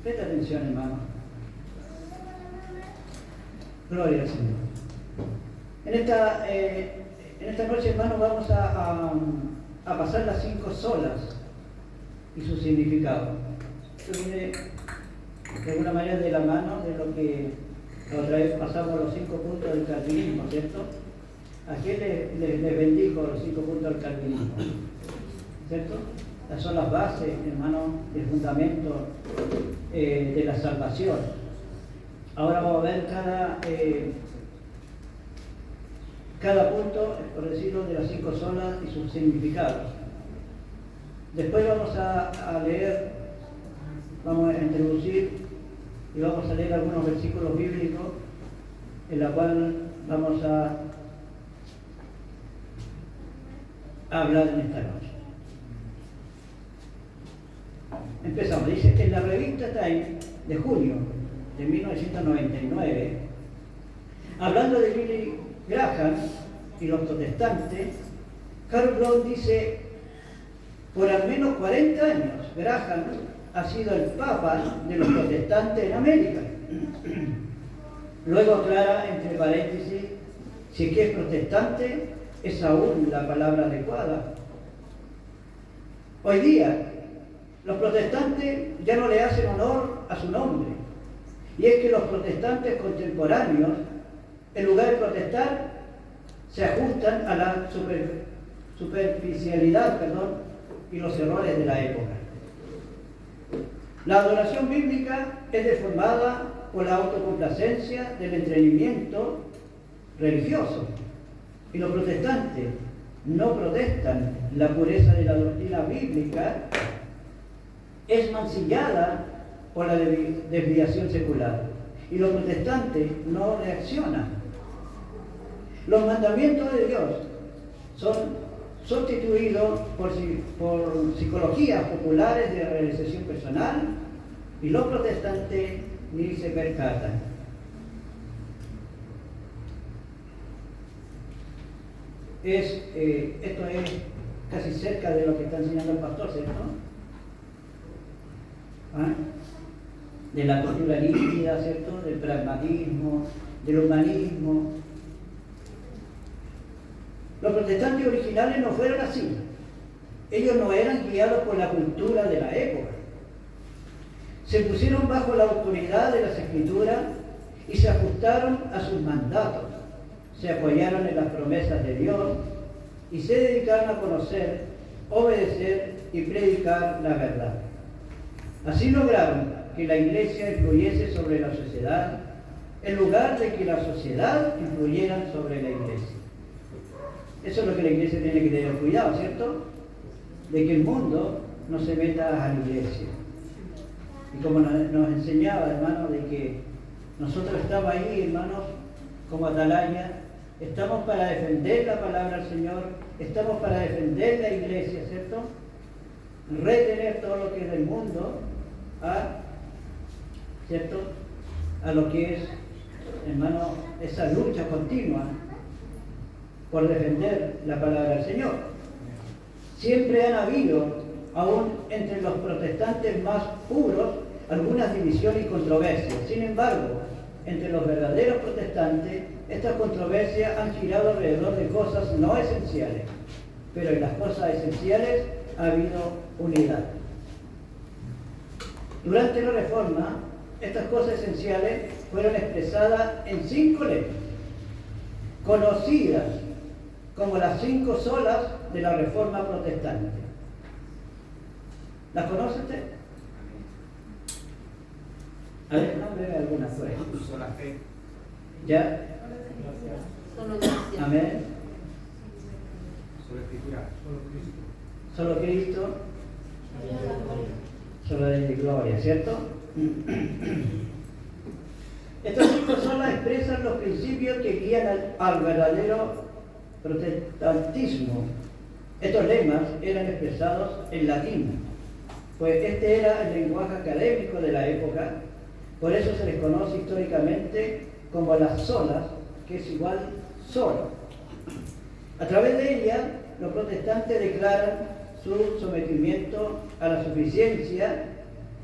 Presta atención, hermano. Gloria al Señor. En esta noche, hermano, vamos a pasar las 5 solas y su significado. Esto viene de alguna manera de la mano de lo que la otra vez pasamos los 5 puntos del calvinismo, ¿cierto? ¿A quién les bendijo los 5 puntos del calvinismo? ¿Cierto? Estas son las bases, hermano, el fundamento de la salvación. Ahora vamos a ver cada punto, por decirlo, de las 5 solas y sus significados. Después vamos a leer, vamos a introducir y vamos a leer algunos versículos bíblicos en la cual vamos a hablar en esta noche. Empezamos. Dice, en la revista Time de junio de 1999, hablando de Billy Graham y los protestantes, Karl Bloch dice, por al menos 40 años, Graham ha sido el papa de los protestantes en América. Luego aclara, entre paréntesis, si que es protestante es aún la palabra adecuada. Hoy día, los protestantes ya no le hacen honor a su nombre. Y es que los protestantes contemporáneos, en lugar de protestar, se ajustan a la superficialidad y los errores de la época. La adoración bíblica es deformada por la autocomplacencia del entretenimiento religioso. Y los protestantes no protestan la pureza de la doctrina bíblica, es mancillada por la desviación secular. Y los protestantes no reaccionan. Los mandamientos de Dios son sustituidos por psicologías populares de realización personal y los protestantes ni se percatan. Esto es casi cerca de lo que está enseñando el pastor, ¿cierto? De la cultura líquida, ¿cierto? Del pragmatismo, del humanismo. Los protestantes originales no fueron así. Ellos no eran guiados por la cultura de la época. Se pusieron bajo la autoridad de las Escrituras y se ajustaron a sus mandatos. Se apoyaron en las promesas de Dios y se dedicaron a conocer, obedecer y predicar la verdad. Así lograron que la Iglesia influyese sobre la sociedad, en lugar de que la sociedad influyera sobre la Iglesia. Eso es lo que la Iglesia tiene que tener cuidado, ¿cierto? De que el mundo no se meta a la Iglesia. Y como nos enseñaba, hermanos, de que nosotros estamos ahí, hermanos, como atalaya, estamos para defender la palabra del Señor, estamos para defender la Iglesia, ¿cierto? Retener todo lo que es del mundo, ¿cierto? A lo que es, hermano, esa lucha continua por defender la palabra del Señor. Siempre han habido, aún entre los protestantes más puros, algunas divisiones y controversias. Sin embargo, entre los verdaderos protestantes, estas controversias han girado alrededor de cosas no esenciales, pero en las cosas esenciales ha habido unidad. Durante la Reforma, estas cosas esenciales fueron expresadas en 5 leyes, conocidas como las 5 solas de la Reforma protestante. ¿Las conoce usted? A ver, nombre alguna fue. Sola fe. ¿Ya? Solo gracia. Amén. Sola escritura. Solo Cristo. Solo de gloria, ¿cierto? Estas 5 solas expresan los principios que guían al verdadero protestantismo. Estos lemas eran expresados en latín, pues este era el lenguaje académico de la época. Por eso se les conoce históricamente como las solas, que es igual solo. A través de ellas, los protestantes declaran su sometimiento a la suficiencia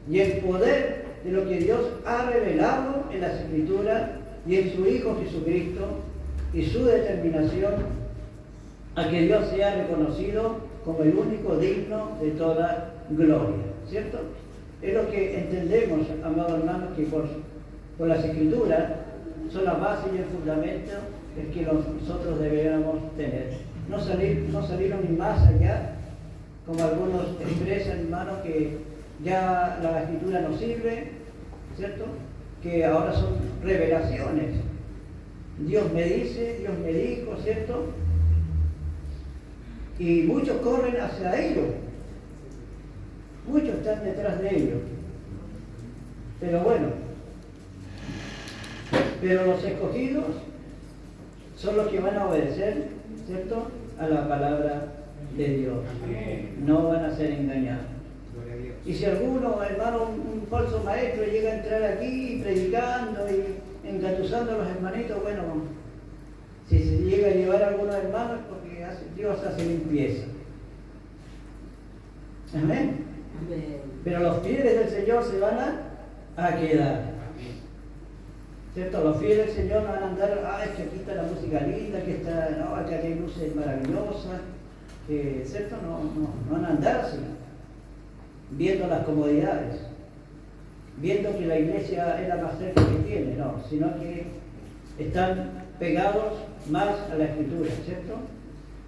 y el poder de lo que Dios ha revelado en las Escrituras y en su Hijo Jesucristo y su determinación a que Dios sea reconocido como el único digno de toda gloria, ¿cierto? Es lo que entendemos, amados hermanos, que por las Escrituras son la base y el fundamento el que nosotros deberíamos tener. No salir ni más allá, como algunos expresan, hermanos, que ya la Escritura no sirve, ¿cierto? Que ahora son revelaciones. Dios me dice, Dios me dijo, ¿cierto? Y muchos corren hacia ellos. Muchos están detrás de ellos. Pero bueno, pero los escogidos son los que van a obedecer, ¿cierto?, a la palabra de Dios. No van a ser engañados. Y si alguno, hermano, un falso maestro llega a entrar aquí predicando y engatusando a los hermanitos, bueno, si se llega a llevar a algunos hermanos, porque Dios hace limpieza. Amén. Pero los fieles del Señor se van a quedar. ¿Cierto? Los fieles del Señor no van a andar, es que aquí está la música linda, que está, no, acá hay luces maravillosas, ¿cierto? No van a andar así, viendo las comodidades, viendo que la iglesia es la más cerca que tiene, no, sino que están pegados más a la Escritura, ¿cierto?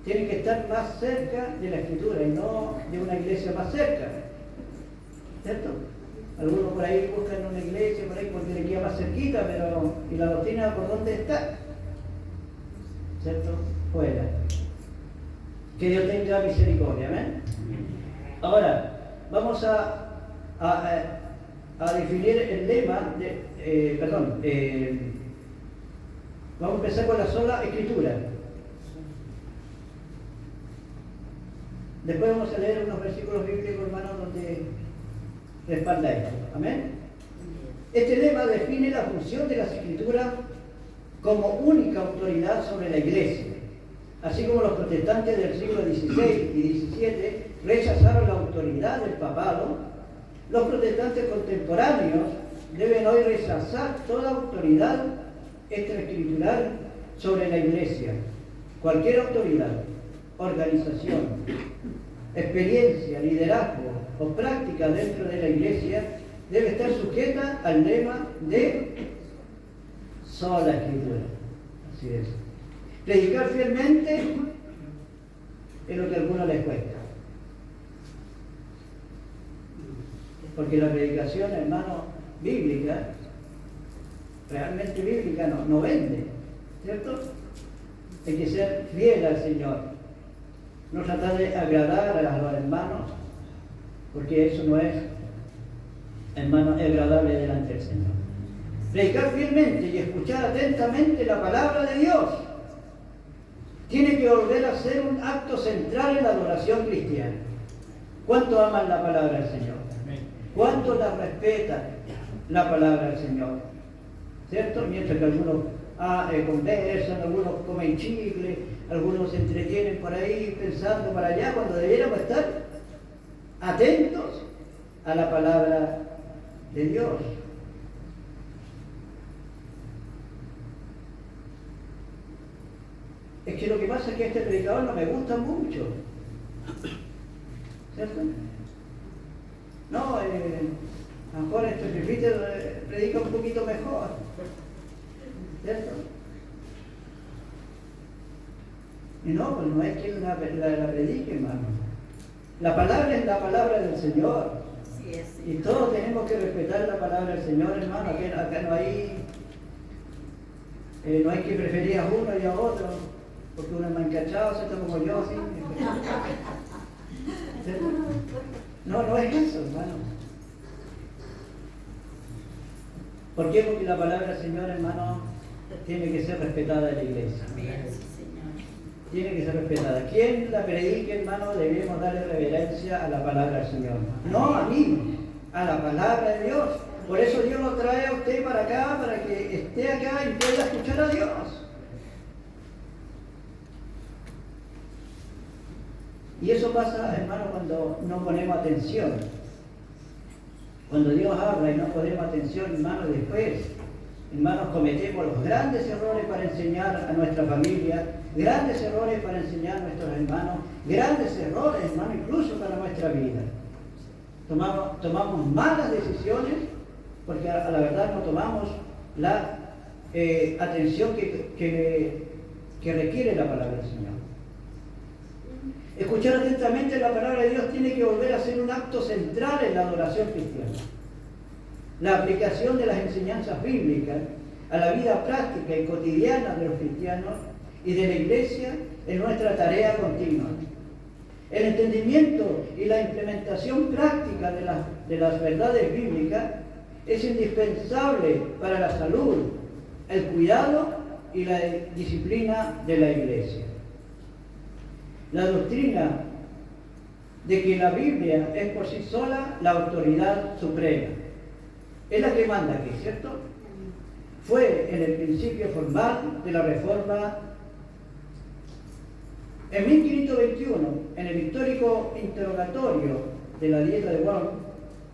Tienen que estar más cerca de la Escritura y no de una iglesia más cerca, ¿cierto? Algunos por ahí buscan una iglesia por ahí porque le queda más cerquita, pero ¿y la doctrina por dónde está? ¿Cierto? Fuera. Que Dios tenga misericordia, ¿amén? Ahora, vamos a definir el lema vamos a empezar con la sola Escritura. Después vamos a leer unos versículos bíblicos, hermanos, donde respalda esto. Amén. Este lema define la función de las Escrituras como única autoridad sobre la Iglesia. Así como los protestantes del siglo XVI y XVII rechazaron la autoridad del papado, los protestantes contemporáneos deben hoy rechazar toda autoridad extraescritural sobre la Iglesia. Cualquier autoridad, organización, experiencia, liderazgo o práctica dentro de la Iglesia debe estar sujeta al lema de sola Escritura. Así es. Predicar fielmente es lo que a algunos les cuesta. Porque la predicación, hermano, bíblica, realmente bíblica, no vende, ¿cierto? Hay que ser fiel al Señor. No tratar de agradar a los hermanos, porque eso no es, hermano, agradable delante del Señor. Predicar fielmente y escuchar atentamente la palabra de Dios tiene que volver a ser un acto central en la adoración cristiana. ¿Cuánto aman la palabra del Señor? ¿Cuánto la respetan la palabra del Señor? ¿Cierto? Mientras que algunos conversan, algunos comen chicle, algunos se entretienen por ahí pensando para allá, cuando debiéramos estar atentos a la palabra de Dios. Es que lo que pasa es que este predicador no me gusta mucho, ¿cierto? No, a lo mejor este presbítero predica un poquito mejor, ¿cierto? Y no, pues no es quien la predique, hermano. La palabra es la palabra del Señor. Sí, sí. Y todos tenemos que respetar la palabra del Señor, hermano. Acá no hay que preferir a uno y a otro, porque uno es más encachado, ¿cierto? Como yo, así. ¿Cierto? No es eso, hermano. ¿Por qué? Porque la palabra del Señor, hermano, tiene que ser respetada en la iglesia. Tiene que ser respetada. Quien la predique, hermano, debemos darle reverencia a la palabra del Señor. No a mí, a la palabra de Dios. Por eso Dios lo trae a usted para acá, para que esté acá y pueda escuchar a Dios. Y eso pasa, hermano, cuando no ponemos atención. Cuando Dios habla y no ponemos atención, hermanos, después, hermanos, cometemos los grandes errores para enseñar a nuestra familia, grandes errores para enseñar a nuestros hermanos, grandes errores, hermanos, incluso para nuestra vida. Tomamos malas decisiones porque a la verdad no tomamos la atención que requiere la palabra del Señor. Escuchar atentamente la palabra de Dios tiene que volver a ser un acto central en la adoración cristiana. La aplicación de las enseñanzas bíblicas a la vida práctica y cotidiana de los cristianos y de la Iglesia es nuestra tarea continua. El entendimiento y la implementación práctica de las verdades bíblicas es indispensable para la salud, el cuidado y la disciplina de la Iglesia. La doctrina de que la Biblia es por sí sola la autoridad suprema. Es la que manda aquí, ¿cierto? Fue en el principio formal de la Reforma. En 1521, en el histórico interrogatorio de la Dieta de Worms,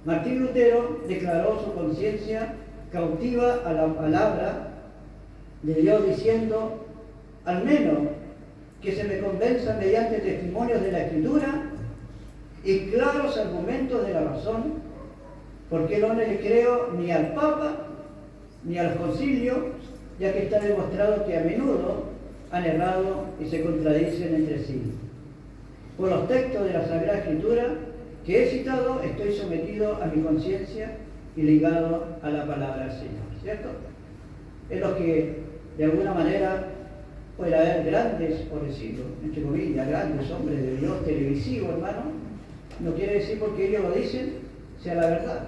Martín Lutero declaró su conciencia cautiva a la palabra de Dios diciendo, al menos que se me convenza mediante testimonios de la Escritura y claros argumentos de la razón, porque no le creo ni al Papa ni al Concilio, ya que está demostrado que a menudo han errado y se contradicen entre sí. Por los textos de la Sagrada Escritura que he citado, estoy sometido a mi conciencia y ligado a la palabra del Señor, ¿cierto? Es lo que, de alguna manera, puede haber grandes, por decirlo, entre comillas, grandes hombres de Dios televisivos, hermano, no quiere decir porque ellos lo dicen, sea la verdad.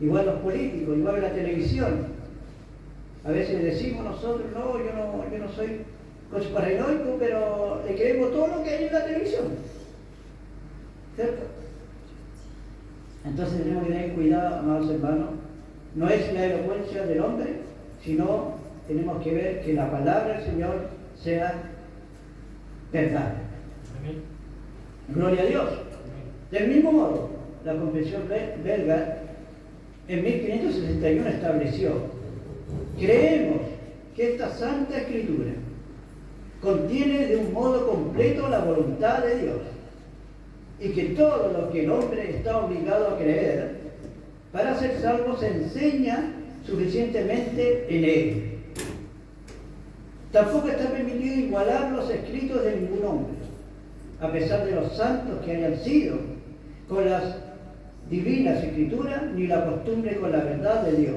Igual los políticos, igual la televisión. A veces decimos nosotros, no, yo no soy conspiranoico, pero le creemos todo lo que hay en la televisión. ¿Cierto? Entonces tenemos que tener cuidado, amados hermanos. No es la elocuencia del hombre, sino tenemos que ver que la palabra del Señor sea verdad. Amén. Gloria a Dios. Amén. Del mismo modo, la Confesión belga en 1561 estableció: creemos que esta Santa Escritura contiene de un modo completo la voluntad de Dios y que todo lo que el hombre está obligado a creer para ser salvo se enseña suficientemente en él. Tampoco está permitido igualar los escritos de ningún hombre, a pesar de los santos que hayan sido, con las divinas escrituras, ni la costumbre con la verdad de Dios.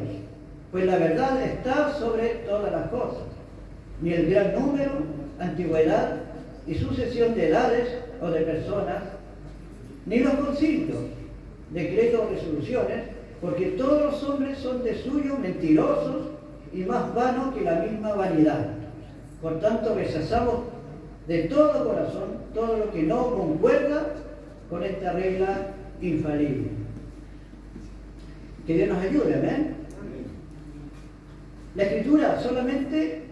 Pues la verdad está sobre todas las cosas, ni el gran número, antigüedad y sucesión de edades o de personas, ni los concilios, decretos o resoluciones, porque todos los hombres son de suyo mentirosos y más vanos que la misma vanidad. Por tanto, rechazamos de todo corazón todo lo que no concuerda con esta regla infalible. Que Dios nos ayude, amén. La Escritura solamente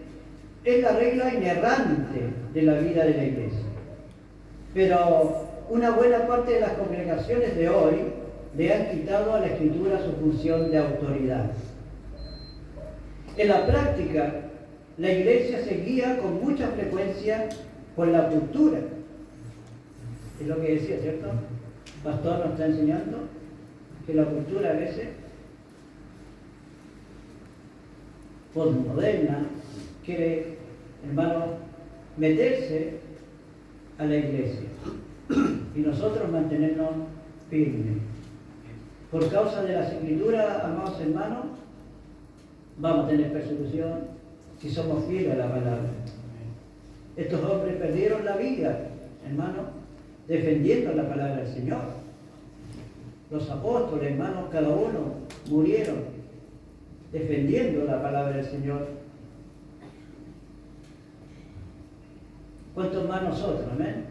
es la regla inerrante de la vida de la Iglesia. Pero una buena parte de las congregaciones de hoy le han quitado a la Escritura su función de autoridad. En la práctica, la Iglesia se guía con mucha frecuencia por la cultura. Es lo que decía, ¿cierto? El pastor nos está enseñando que la cultura a veces postmoderna quiere, hermano, meterse a la Iglesia y nosotros mantenernos firmes. Por causa de las Escrituras, amados hermanos, vamos a tener persecución si somos fieles a la palabra. Estos hombres perdieron la vida, hermano, defendiendo la palabra del Señor. Los apóstoles, hermanos, cada uno murieron defendiendo la palabra del Señor. ¿Cuántos más nosotros? Amén.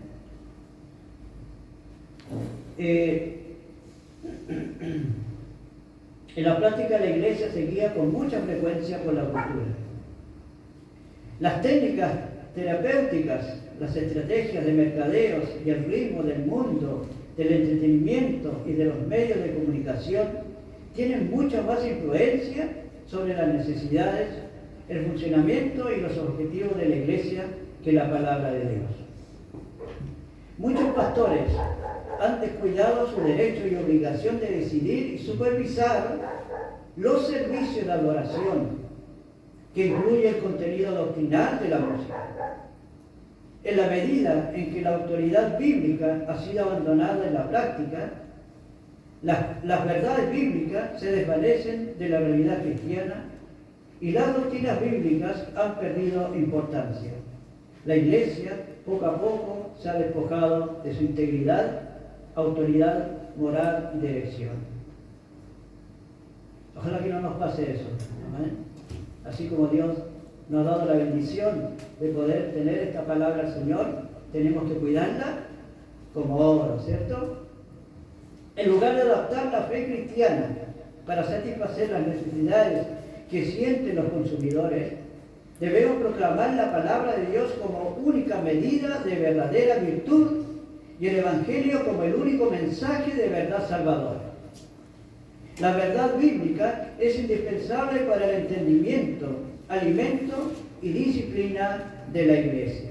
En la práctica, la Iglesia se guía con mucha frecuencia por la cultura. Las técnicas terapéuticas, las estrategias de mercadeos y el ritmo del mundo del entretenimiento y de los medios de comunicación tienen mucha más influencia sobre las necesidades, el funcionamiento y los objetivos de la Iglesia que la palabra de Dios. Muchos pastores han descuidado su derecho y obligación de decidir y supervisar los servicios de adoración, que incluye el contenido doctrinal de la música. En la medida en que la autoridad bíblica ha sido abandonada en la práctica, las verdades bíblicas se desvanecen de la realidad cristiana y las doctrinas bíblicas han perdido importancia. La Iglesia, poco a poco, se ha despojado de su integridad, autoridad moral y dirección. Ojalá que no nos pase eso. ¿Amén? Así como Dios nos ha dado la bendición de poder tener esta palabra del Señor, tenemos que cuidarla como oro, ¿cierto? En lugar de adaptar la fe cristiana para satisfacer las necesidades que sienten los consumidores, debemos proclamar la palabra de Dios como única medida de verdadera virtud y el Evangelio como el único mensaje de verdad salvadora. La verdad bíblica es indispensable para el entendimiento, alimento y disciplina de la Iglesia.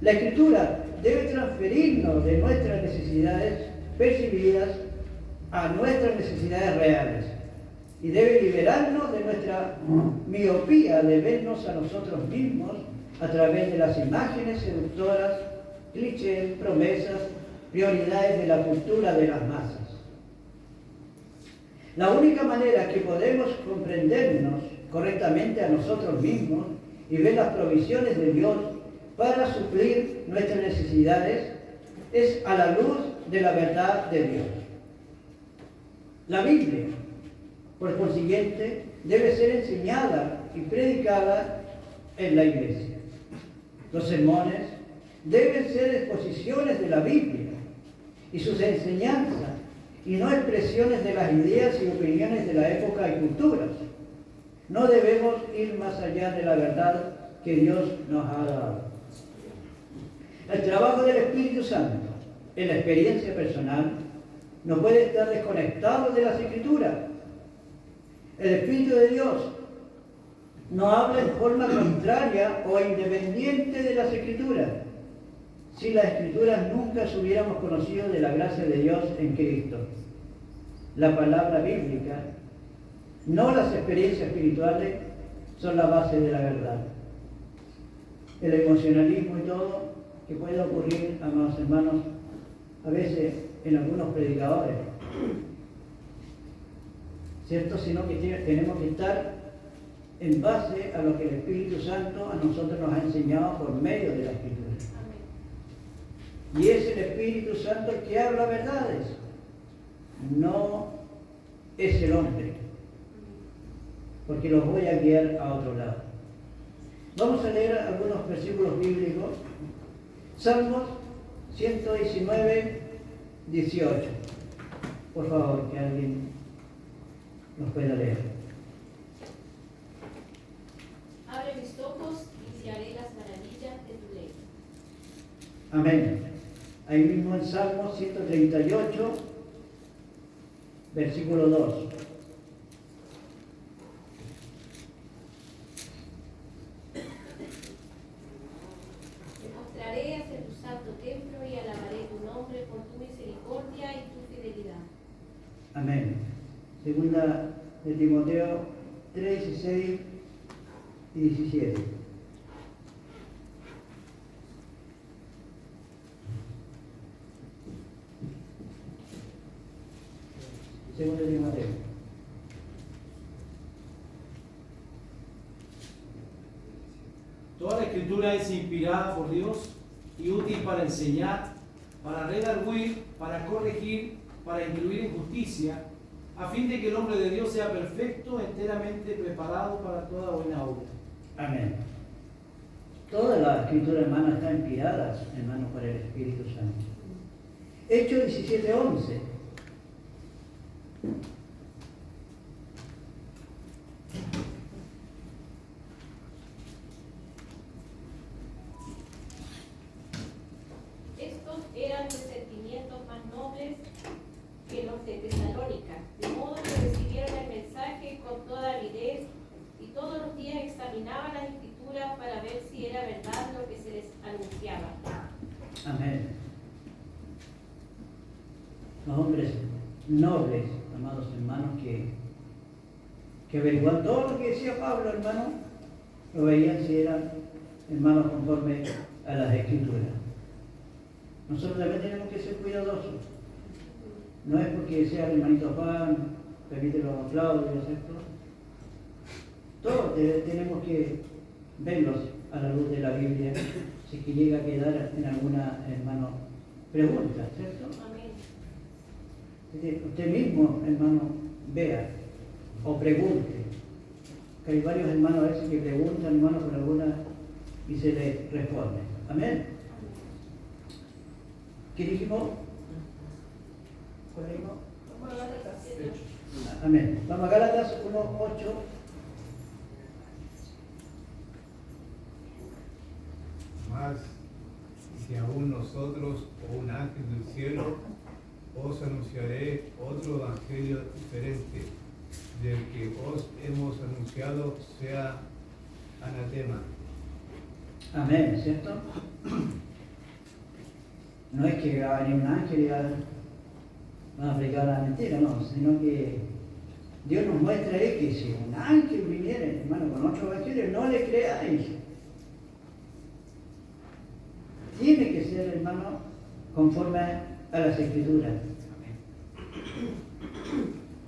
La Escritura debe transferirnos de nuestras necesidades percibidas a nuestras necesidades reales y debe liberarnos de nuestra miopía de vernos a nosotros mismos a través de las imágenes seductoras, clichés, promesas, prioridades de la cultura de las masas. La única manera que podemos comprendernos correctamente a nosotros mismos y ver las provisiones de Dios para suplir nuestras necesidades es a la luz de la verdad de Dios. La Biblia, por consiguiente, debe ser enseñada y predicada en la Iglesia. Los sermones deben ser exposiciones de la Biblia y sus enseñanzas, y no expresiones de las ideas y opiniones de la época y culturas. No debemos ir más allá de la verdad que Dios nos ha dado. El trabajo del Espíritu Santo en la experiencia personal no puede estar desconectado de las Escrituras. El Espíritu de Dios no habla en forma contraria o independiente de las Escrituras. Si las Escrituras nunca se hubiéramos conocido de la gracia de Dios en Cristo. La palabra bíblica, no las experiencias espirituales, son la base de la verdad. El emocionalismo y todo que puede ocurrir, amados hermanos, a veces en algunos predicadores, ¿cierto? Sino que tenemos que estar en base a lo que el Espíritu Santo a nosotros nos ha enseñado por medio de la Escritura. Y es el Espíritu Santo el que habla verdades, no es el hombre, porque los voy a guiar a otro lado. Vamos a leer algunos versículos bíblicos. Salmos 119, 18. Por favor, que alguien nos pueda leer. Abre mis ojos y te haré las maravillas de tu ley. Amén. Ahí mismo en Salmo 138, versículo 2. Me mostraré hacia tu santo templo y alabaré tu nombre por tu misericordia y tu fidelidad. Amén. Segunda de Timoteo 3, 16 y 17. Segunda de Timoteo. Toda la Escritura es inspirada por Dios y útil para enseñar, para redarguir, para corregir, para instruir en justicia, a fin de que el hombre de Dios sea perfecto, enteramente preparado para toda buena obra. Amén. Toda la Escritura, hermana, está inspirada, hermano, por el Espíritu Santo. Hechos 17:11. Estos eran preceptivos todos los días examinaban las escrituras para ver si era verdad lo que se les anunciaba. Amén. Los hombres nobles, amados hermanos, que averiguan todo lo que decía Pablo, hermano, lo veían si eran hermanos conforme a las escrituras. Nosotros también tenemos que ser cuidadosos. No es porque sea el hermanito Juan, permítelo Claudio, ¿cierto? Todos tenemos que verlos a la luz de la Biblia, si es que llega a quedar en alguna, hermano, pregunta, ¿cierto? Amén. Usted mismo, hermano, vea o pregunte. Que hay varios hermanos a veces que preguntan, hermano, por alguna y se les responde. Amén. ¿Qué dijimos? ¿Cuál dijimos? Vamos a hablar de las 7. Amén. Vamos a Gálatas 1:8. Mas si aún nosotros o un ángel del cielo os anunciaré otro evangelio diferente del que os hemos anunciado, sea anatema. Amén, ¿cierto? No es que va a venir un ángel y va a aplicar la mentira, no, sino que Dios nos muestra que si un ángel viniera, hermano, con otro evangelio, no le creáis. Tiene que ser, hermano, conforme a las escrituras.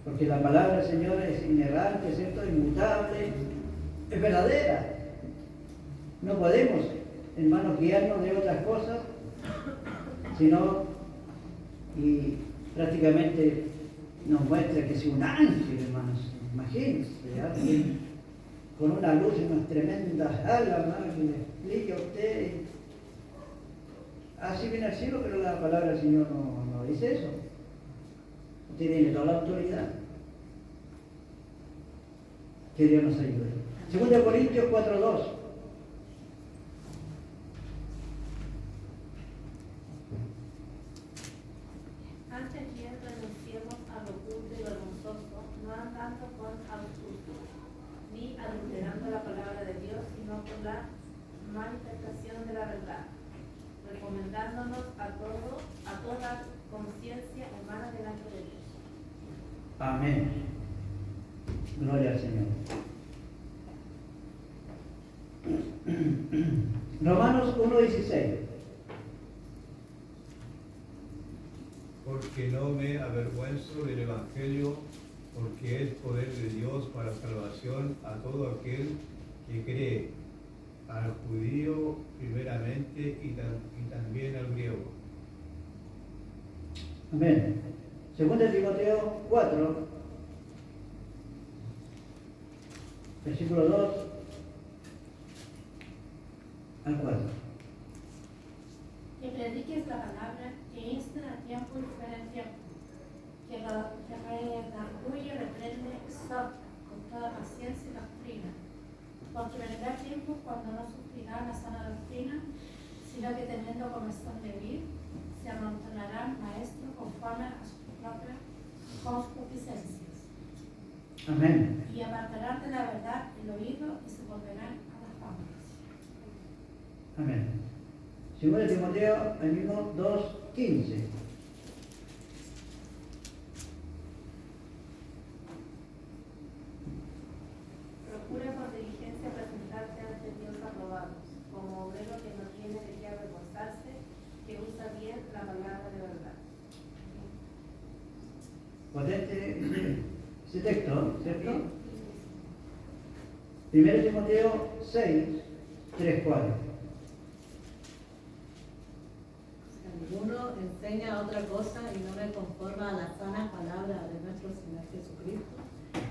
Porque la palabra del Señor es inerrante, ¿cierto? Inmutable, es verdadera. No podemos, hermanos, guiarnos de otras cosas, sino, y prácticamente nos muestra que si un ángel, hermanos, imagínense, alguien con una luz y unas tremendas alas, hermano, que le explique a usted, así viene al cielo, pero la palabra del Señor no dice eso. Usted tiene toda la autoridad. Que Dios nos ayude. 2 Corintios 4:2. Antes bien renunciemos a lo oculto y vergonzoso, no andando con absurdo, ni adulterando la palabra de Dios, sino con la manifestación de la verdad, recomendándonos a toda conciencia humana delante de Dios. Amén. Gloria al Señor. Romanos 1:16. Porque no me avergüenzo del Evangelio, porque es poder de Dios para salvación a todo aquel que cree, al judío primeramente y también al griego. Amén. 2 Timoteo 4, versículo 2 al 4. Que prediques la palabra, que insten a tiempo y fuera de tiempo, que redarguye, reprende, exhorta con toda paciencia y doctrina, porque vendrá tiempo cuando no sufrirán la sana doctrina, sino que teniendo comezón de oír, se amontonarán maestros conforme a sus propias concupiscencias. Amén. Y apartarán de la verdad el oído y se volverán a las fábulas. Amén. 2 Timoteo, el mismo 2:15. Procura con diligencia presentarte ante Dios aprobados, como obrero que no tiene de qué avergonzarse, que usa bien la palabra de verdad. Potente ese texto, ¿cierto? 1 Timoteo 6:3-4. Alguno enseña otra cosa y no me conforma a la sana palabra de nuestro Señor Jesucristo,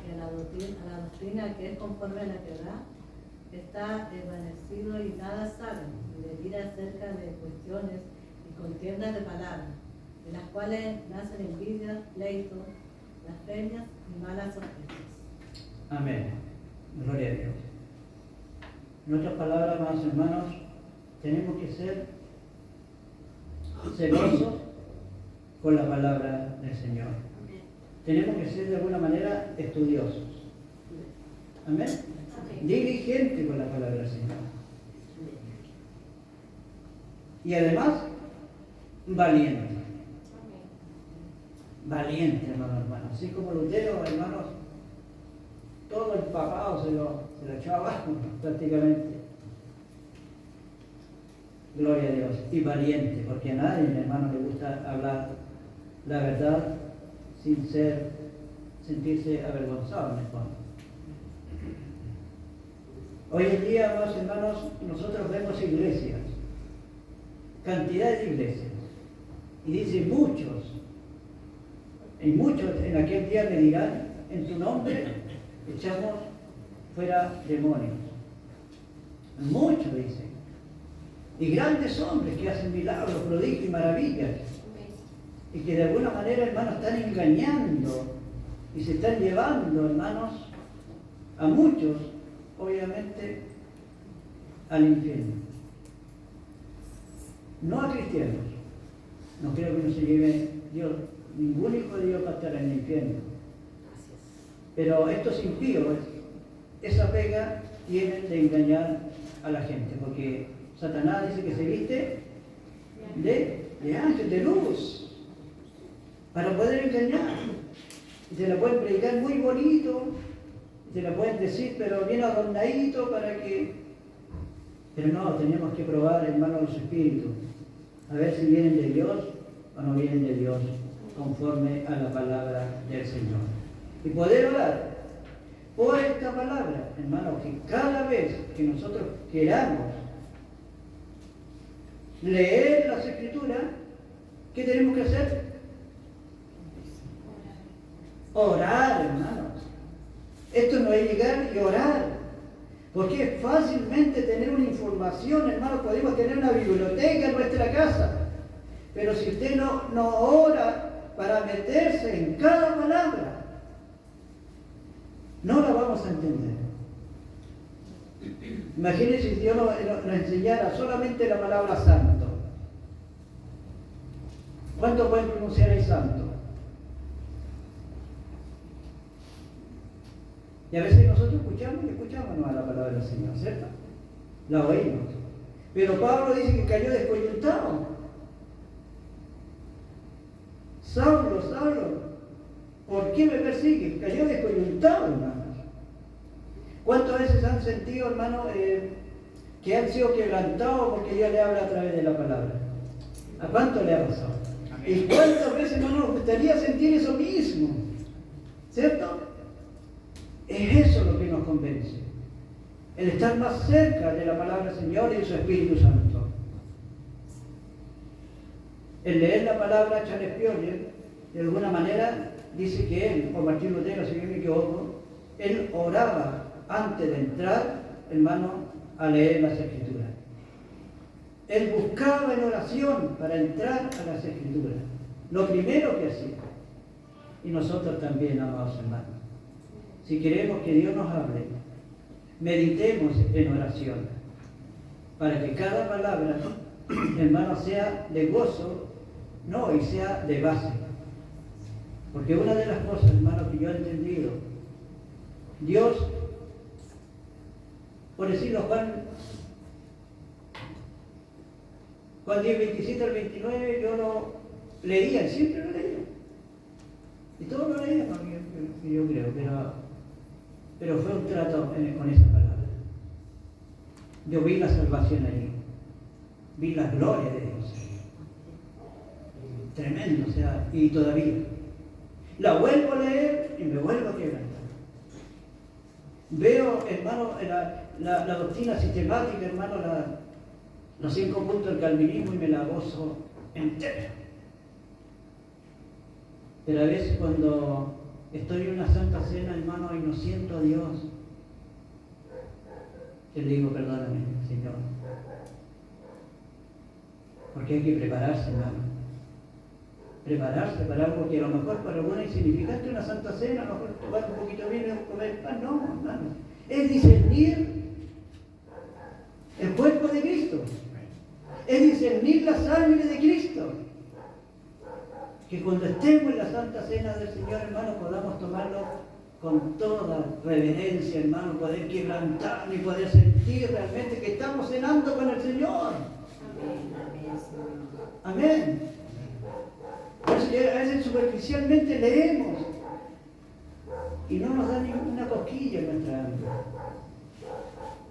y a la doctrina que es conforme a la verdad, está desvanecido y nada sabe, y delira acerca de cuestiones y contiendas de palabras, de las cuales nacen envidias, pleitos, blasfemias y malas sospechas. Amén. Gloria a Dios. En otras palabras, amados hermanos, tenemos que ser celosos con la palabra del Señor. Tenemos que ser de alguna manera estudiosos. Amén. Diligente con la palabra del Señor. Y además, valiente. Valiente, hermanos. Así como Lutero, hermanos, todo el papado se lo echó abajo prácticamente. Gloria a Dios. Y valiente, porque a nadie, hermano, le gusta hablar la verdad sin sentirse avergonzado en el fondo. Hoy en día, amados hermanos, nosotros vemos iglesias, cantidad de iglesias, y dice muchos, y muchos en aquel día me dirán, en tu nombre echamos fuera demonios. Muchos dicen. Y grandes hombres que hacen milagros, prodigios y maravillas. Y que de alguna manera, hermanos, están engañando y se están llevando, hermanos, a muchos, obviamente, al infierno. No a cristianos. No creo que no se lleve Dios. Ningún hijo de Dios va a estar en el infierno. Pero estos impíos, esa pega tienen de engañar a la gente, porque Satanás dice que se viste de ángel, de luz, para poder engañar. Y se la pueden predicar muy bonito, y se la pueden decir, pero bien adornadito para que... Pero no, tenemos que probar, hermanos, los espíritus, a ver si vienen de Dios o no vienen de Dios, conforme a la palabra del Señor. Y poder orar por esta palabra, hermanos, que cada vez que nosotros queramos leer las Escrituras, ¿qué tenemos que hacer? Orar, hermanos. Esto no es llegar y orar, porque fácilmente tener una información, hermanos, podemos tener una biblioteca en nuestra casa, pero si usted no ora para meterse en cada palabra, no la vamos a entender. Imagínense si Dios nos enseñara solamente la palabra santo. ¿Cuántos pueden pronunciar el santo? Y a veces nosotros escuchamos a la palabra del Señor, ¿cierto? La oímos. Pero Pablo dice que cayó descoyuntado. Saulo, ¿por qué me persigue? Cayó descoyuntado, hermanos. ¿Cuántas veces han sentido, hermanos, que han sido quebrantados porque Dios le habla a través de la palabra? ¿A cuánto le ha pasado? ¿Y cuántas veces no nos gustaría sentir eso mismo? ¿Cierto? Es eso lo que nos convence. El estar más cerca de la palabra del Señor y de su Espíritu Santo. El leer la palabra, Charles Spurgeon, de alguna manera, dice que él, o Martín Lutero, si no me equivoco, él oraba antes de entrar, hermano, a leer las Escrituras. Él buscaba en oración para entrar a las Escrituras. Lo primero que hacía. Y nosotros también, amados hermanos. Si queremos que Dios nos hable, meditemos en oración. Para que cada palabra, hermano, sea de gozo, no, y sea de base. Porque una de las cosas, hermano, que yo he entendido, Dios, por decirlo, Juan 10, 27 al 29, yo lo leía, siempre lo leía. Y todo lo leía, yo creo, pero fue un trato con esa palabra. Yo vi la salvación allí, vi la gloria de Dios. Tremendo, o sea, y todavía. La vuelvo a leer y me vuelvo a quebrantar. Veo, hermano, la doctrina sistemática, hermano, los 5 puntos del calvinismo y me la gozo entera. Pero a veces cuando estoy en una santa cena, hermano, y no siento a Dios, yo le digo, perdóname, Señor. Porque hay que prepararse, hermano. Prepararse para algo que a lo mejor para algunos es insignificante, una santa cena, a lo mejor tomar un poquito de vino y comer pan. No, hermano. Es discernir el cuerpo de Cristo. Es discernir la sangre de Cristo. Que cuando estemos en la santa cena del Señor, hermano, podamos tomarlo con toda reverencia, hermano, poder quebrantar y poder sentir realmente que estamos cenando con el Señor. Amén. A veces superficialmente leemos y no nos da ninguna cosquilla en nuestra alma.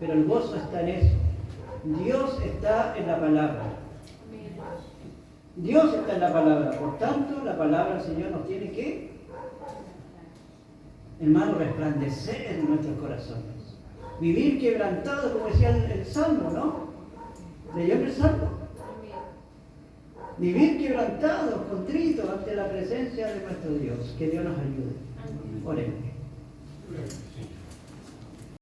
Pero el gozo está en eso. Dios está en la palabra. Dios está en la palabra. Por tanto, la palabra del Señor nos tiene que, hermano, resplandecer en nuestros corazones. Vivir quebrantados, como decía el Salmo, ¿no? ¿Leyó el Salmo? Vivir quebrantados, contritos ante la presencia de nuestro Dios. Que Dios nos ayude. Oremos.